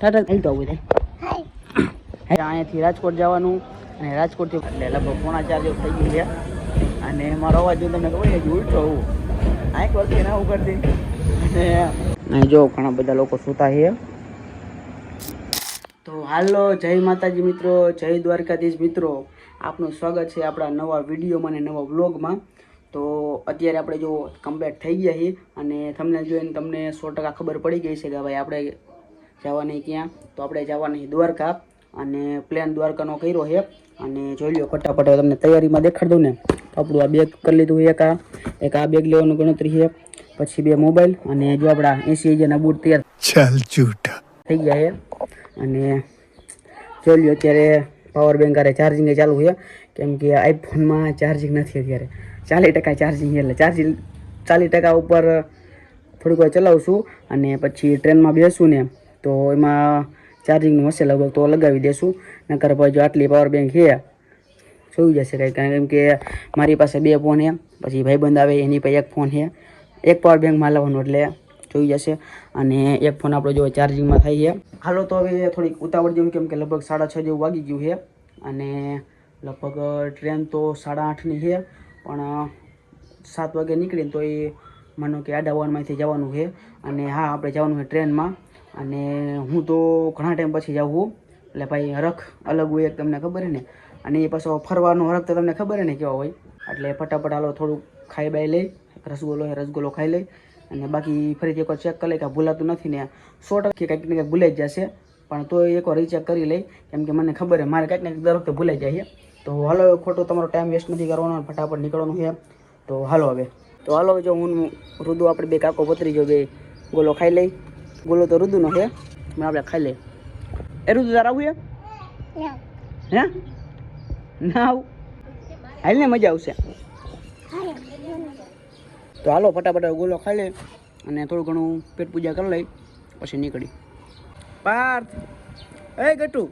ટાટા થઈ તો આવું થાય અહીંયાથી રાજકોટ જવાનું અને રાજકોટથી એટલે લગભગ 3:45 જેવું થઈ ગયું છે અને મારો અવાજ જો તમને ખબર છે ઉલટો આવું આંખ વળતી ના ઉકળતી અને અહીં જો ઘણા બધા લોકો સૂતા છે. તો હાલો જય માતાજી મિત્રો, જય દ્વારકાધીશ મિત્રો, આપનું સ્વાગત છે આપણા નવા વિડીયોમાં અને નવા વ્લોગમાં. તો અત્યારે આપણે જો કમ્પ્લીટ થઈ ગયા છીએ અને તમને જોઈને તમને 100% ખબર પડી ગઈ છે કે ભાઈ આપણે જવાની ક્યાં. તો આપણે જવાની દ્વારકા અને પ્લેન દ્વારકાનો કર્યો છે અને જોઈ લો ફટાફટ તમને તૈયારીમાં દેખાડી દઉં ને. તો આપણું આ બેગ કરી લીધું, એક આ બેગ લેવાનું ગણતરી છે, પછી 2 મોબાઈલ અને જો આપણા 80,000ના બૂટ તૈયાર ચાલ જૂઠા થઈ ગયા છે. અને જોઈ લો અત્યારે પાવર બેંક આરે ચાર્જિંગ ચાલુ છે કેમ કે આઈફોનમાં ચાર્જિંગ નથી અત્યારે, 40% ચાર્જિંગ એટલે ચાર્જિંગ 40% ઉપર થોડીક વાર ચલાવશું અને પછી ટ્રેનમાં બેસું ને તો એમાં ચાર્જિંગનું હશે લગભગ તો લગાવી દેશું. નકર પછી જો આટલી પાવર બેંક છે જોઈ જશે કંઈ, કારણ કે મારી પાસે 2 ફોન છે, પછી ભાઈબંધ આવે એની પાસે 1 ફોન છે, એક પાવર બેંકમાં લાવવાનું એટલે જોઈ જશે. અને એક ફોન આપણો જો ચાર્જિંગમાં થાય છે. હાલો તો હવે થોડીક ઉતાવળ જેવું કેમ કે લગભગ 6:30 જેવું વાગી ગયું છે અને લગભગ ટ્રેન તો 8:30ની છે પણ 7 વાગે નીકળીને તો એ માનો કે આડાવાનમાંથી જવાનું છે. અને હા આપણે જવાનું છે ટ્રેનમાં અને હું તો ઘણા ટાઈમ પછી જાઉં છું એટલે ભાઈ હરખ અલગ હોય એક તમને ખબર છે ને, અને એ પાછો ફરવાનો હરખ તો તમને ખબર છે ને કેવો હોય. એટલે ફટાફટ હાલો થોડુંક ખાઈ બાઈ લઈ, રસગુલ્લો ખાઈ લઈ અને બાકી ફરીથી એકવાર ચેક કરી લઈ કે ભૂલાતું નથી ને. 100% કંઈક ને કંઈક ભૂલાઈ જ જશે પણ તો એકવાર રીચેક કરી લઈ કેમ કે મને ખબર છે મારે કંઈક ને કંઈક દર વખતે ભૂલાઈ જાય છે. તો હાલો ખોટો તમારો ટાઈમ વેસ્ટ નથી કરવાનો, ફટાફટ નીકળવાનું છે. તો હાલો હવે જો હું રુદુ આપણે 2 કાકો પતરી જો 2 ગોલો ખાઈ લઈ. ગોલો તો રુદુનો છે પણ આપણે ખાઈ લઈ. એ રુદુ તાર આવું છે હે ના આવું હાલ ને મજા આવશે. તો હાલો ફટાફટ ગોલો ખાઈ લે અને થોડું ઘણું પેટ પૂજા કરી લઈ પછી નીકળી. પાર્થ એ ગટુ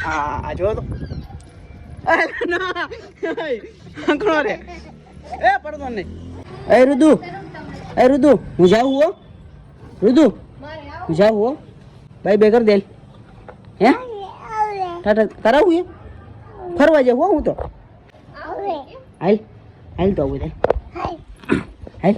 આ જો તો આંકડો રે એ પડતો નહીં. એ રુદુ હું જાઉં હો, રુદુ હું જાઉં હો, બાય બે કરી દે હે ટાટા કરાવું એ ફરવા જાવ હું તો હાલ તો આવું થાય હાલ.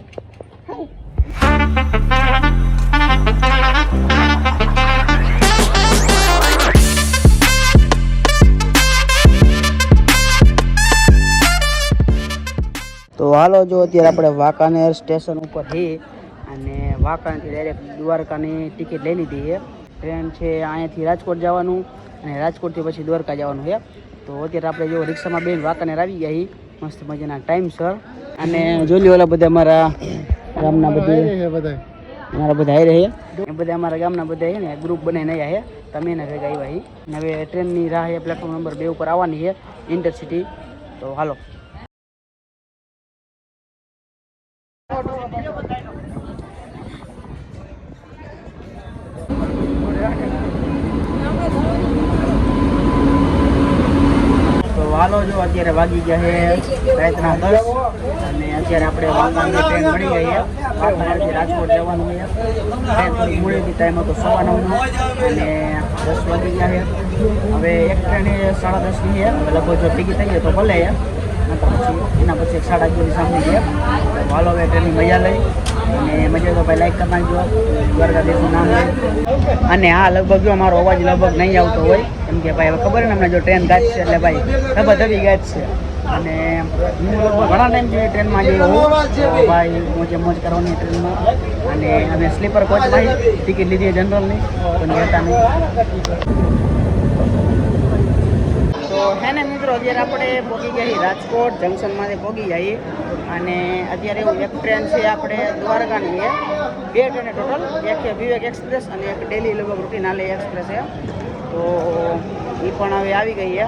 તો હાલો જો અત્યારે આપણે વાંકાનેર સ્ટેશન ઉપર છીએ અને વાંકાનેરથી ડાયરેક્ટ દ્વારકાની ટિકિટ લઈ લીધી છે. ટ્રેન છે અહીંયાથી રાજકોટ જવાનું અને રાજકોટથી પછી દ્વારકા જવાનું છે. તો અત્યારે આપણે જો રિક્ષામાં બેન વાંકાનેર આવી ગયા છીએ મસ્ત મજાના ટાઈમસર. અને જોઈ લો ઓલા બધા અમારા ગામના બધા આવી રહ્યા એ બધા અમારા ગામના બધા છે ને ગ્રુપ બનાવીને આવ્યા છે. તમે એના ભેગા આવ્યા છીએ અને હવે ટ્રેનની રાહ એ પ્લેટફોર્મ નંબર 2 ઉપર આવવાની છે ઇન્ટરસિટી. તો હાલો જો અત્યારે વાગી ગયા છે રાતના 10 અને અત્યારે આપણે વાંકાનેર ટ્રેન મળી ગઈ છે. વાંકાનેરથી રાજકોટ જવાનું છે. ટ્રેન થોડી મોડી ટાઈમ હતો 9:15નો અને 10 વાગી ગયા છે. હવે એક ટ્રેન 10:30ની છે. લગભગ જો ટિકિટ થઈ જાય તો ભલે છે, પછી એના પછી 11:30 સાંભળી છે. તો હાલો હવે ટ્રેનની મજા લઈ અને મજા તો ભાઈ લાઈક કરી નાખજો, દ્વારકાધીશનું નામ લઈ. અને હા લગભગ જો મારો અવાજ લગભગ નહીં આવતો હોય કેમ કે ભાઈ હવે ખબર ને હમણાં જો ટ્રેન ગાજ છે એટલે ભાઈ ધબી ગાજ છે. અને હું લગભગ ઘણા ટાઈમથી ટ્રેનમાં જઈ હોઉં તો ભાઈ મોજ કરવાની ટ્રેનમાં. અને અમે સ્લીપર કોચમાં ટિકિટ લીધી જનરલની પણ કહેતા નહીં. તો હે ને મિત્રો અત્યારે આપણે પહોંચી ગયા છીએ રાજકોટ જંકશનમાંથી પહોંચી જઈએ અને અત્યારે એવું એક ટ્રેન છે આપણે દ્વારકાની છે. 2 ટ્રેન ટોટલ, એક છે વિવેક એક્સપ્રેસ અને એક ડેલી લગભગ રૂટીન હાલે એક્સપ્રેસ છે. તો એ પણ હવે આવી ગઈ છે.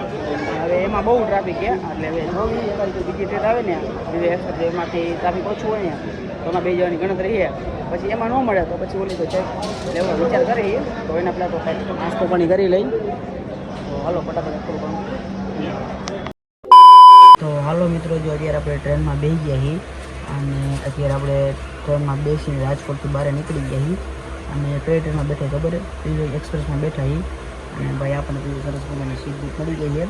હવે એમાં બહુ ટ્રાફિક છે એટલે હવે જોવી બીજી ટ્રેન આવે ને વિવેક એક્સપ્રેસ એમાંથી ટ્રાફિક ઓછું હોય ને તો એમાં 2 જવાની ગણતરી છે. પછી એમાં ન મળે તો પછી ઓલી તો છે લેવાનો વિચાર કરીએ તો એના પહેલાં તો કાંઈક નાસ્તો પાણી કરી લઈ. તો હાલો ફટાફટ થોડું ઘણું. તો હાલો મિત્રો જો અત્યારે આપણે ટ્રેનમાં બેસી ગયા છીએ અને અત્યારે આપણે ટ્રેનમાં બેસીને રાજકોટથી બહાર નીકળી ગયા છીએ અને કઈ ટ્રેનમાં બેઠા ખબર છે એક્સપ્રેસમાં બેઠા છીએ અને ભાઈ આપણને પેલી સરસ મજાની સીટ બુક મળી ગઈ છે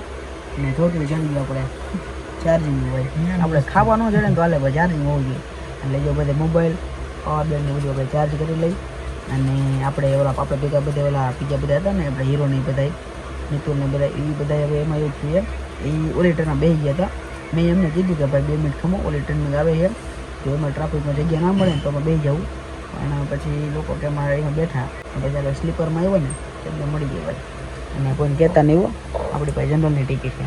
અને થોડું જાણી આપણે ચાર્જિંગ હોય આપણે ખાવા ન જડે ને તો હાલે ભાઈ ચાર્જિંગ હોવું જોઈએ એટલે જો બધા મોબાઈલ પાવર બેંક ને બધું આપણે ચાર્જ કરી લઈ અને આપણે આપણે ભેગા બધા બીજા બધા હતા ને આપણે હીરો ને બધા મિત્રોને બધા એ બધા હવે એમાં એવું થયું એ ઓલી ટ્રેનમાં બેસી ગયા હતા મેં એમને કીધું કે ભાઈ 2 મિનિટ ખમો ઓલી ટ્રેનમાં આવે છે તો એમાં ટ્રાફિકમાં જગ્યા ના મળે ને તો અમે બેસી જવું અને પછી લોકો કે અમારે એમાં બેઠા પછી આપણે સ્લીપરમાં આવ્યો ને એટલે મળી ગયો ભાઈ અને કોઈને કહેતા નહીં એવું આપણી પાસે જનરલની ટિકિટ છે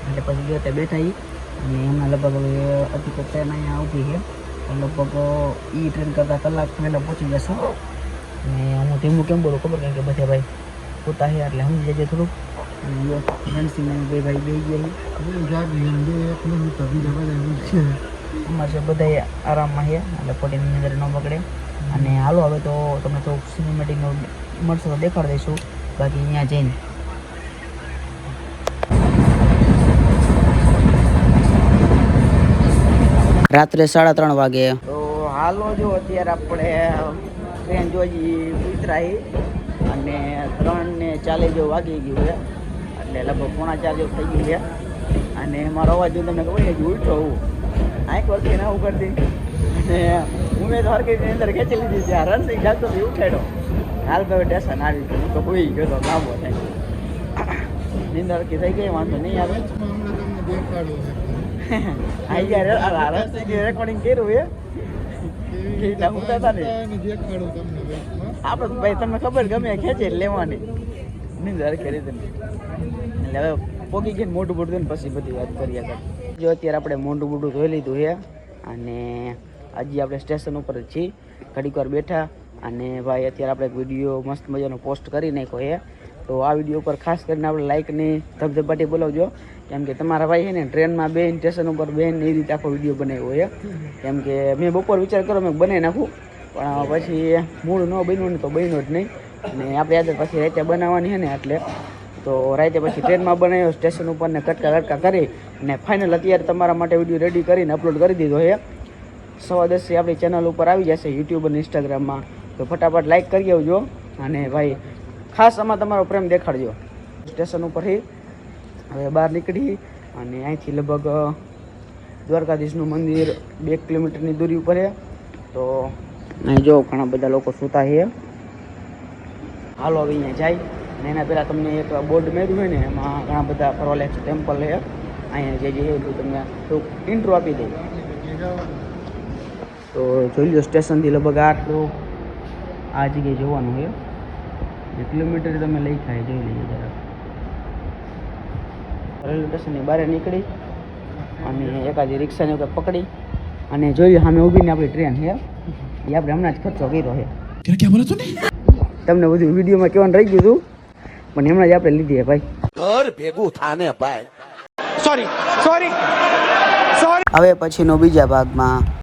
એટલે પછી ગયો ત્યાં બેઠા અને એમના લગભગ હવે હજી તો ટ્રેન અહીંયા આવતી છે લગભગ એ ટ્રેન કરતાં કલાક પહેલાં પહોંચી જશે અને હું ધીમું કેમ બોલું ખબર કારણ કે બધા ભાઈ પોતા છે એટલે સમજી જજે થોડુંક અને રણસિંહ ભાઈ બે ગયા અમારે છે બધા આરામમાં છે એટલે પોટીની અંદર ન પકડે અને હાલો હવે તો તમે થોડુંક સિનેમેટિકનો મળશે તો દેખાડી દઈશું બાકી અહીંયા જઈને રાત્રે 3:30 વાગે તો હાલો જો અત્યારે આપણે ટ્રેન જોઈ ઉતરાઈ અને 3:40 જેવું વાગી ગયું છે એટલે લગભગ 3:45 જેવું થઈ ગયું છે અને મારો અવાજ જો તમને ખબર છે ઉઠો હું આંખ વળતી ના ઉકળતી અને હું મેં તો હરકતની અંદર ખેંચી લીધી છે રણસિંહ જાગતો ઉઠાડ્યો હાલ ભાઈ સ્ટેશન આવી ગયું તો હોઈ ગયો તો લાંબો થાય નીંદર હરકી થઈ ગઈ વાંધો નહીં આવે રેકોર્ડિંગ કર્યું આપણે ભાઈ તમને ખબર ગમે ખેંચી લેવાની નિંદર કરી એટલે હવે પોગી ગઈને મોટું મોટું ને પછી બધી વાત કરીએ જો અત્યારે આપણે મોટું મોટું ધોઈ લીધું છે અને હજી આપણે સ્ટેશન ઉપર જ છીએ ઘડીક વાર બેઠા અને ભાઈ અત્યારે આપણે એક વિડીયો મસ્ત મજાનો પોસ્ટ કરી નાખ્યો છે તો આ વિડીયો ઉપર ખાસ કરીને આપણે લાઇકની ધબધબાટી બોલાવજો કેમ કે તમારા ભાઈ છે ને ટ્રેનમાં બેન સ્ટેશન ઉપર બેન એ રીતે આખો વિડીયો બનાવ્યો છે કેમ કે મેં બપોર વિચાર કરો મેં બનાવી નાખું પણ પછી મૂળ ન બન્યું ને તો બન્યો જ નહીં અને આપણે યાદ પછી રાતે બનાવવાની છે ને એટલે તો રાતે પછી ટ્રેનમાં બનાવ્યો સ્ટેશન ઉપર ને કટકા કરી અને ફાઇનલ અત્યારે તમારા માટે વિડીયો રેડી કરીને અપલોડ કરી દીધો છે 10:15 આપણી ચેનલ ઉપર આવી જશે યુટ્યુબ અને ઇન્સ્ટાગ્રામમાં તો ફટાફટ લાઇક કરી આવજો અને ભાઈ ખાસ આમાં તમારો પ્રેમ દેખાડજો સ્ટેશન ઉપરથી હવે બહાર નીકળી અને અહીંથી લગભગ દ્વારકાધીશનું મંદિર 2 કિલોમીટરની દૂરી ઉપર છે તો અહીં જો ઘણા બધા લોકો સૂતા છે હાલો હવે અહીંયા જાય અને એના પહેલાં તમને એક બોર્ડ મેળવ્યું હોય ને એમાં ઘણા બધા ફરવાલાયક ટેમ્પલ છે અહીંયા જે તમને થોડુંક ઇન્ટ્રો આપી દઈ તો જોઈ લો સ્ટેશનથી લગભગ આટલું આ જગ્યાએ જોવાનું છે કિલોમીટર તમે લઈ ખાય જોઈ લઈએ જરા રેલવે સ્ટેશનની બહાર નીકળી અને એકાદી રિક્ષાને પકડી અને જોયું સામે ઊભીને આપણી ટ્રેન છે એ આપણે હમણાં જ ખર્ચો કર્યો છે તમને બધું વિડીયોમાં કહેવાનું રહી ગયું હતું પણ હમણાં જ આપણે લીધી છે ભાઈ ઘર ભેગું થાને ભાઈ સોરી હવે પછીનો બીજા ભાગમાં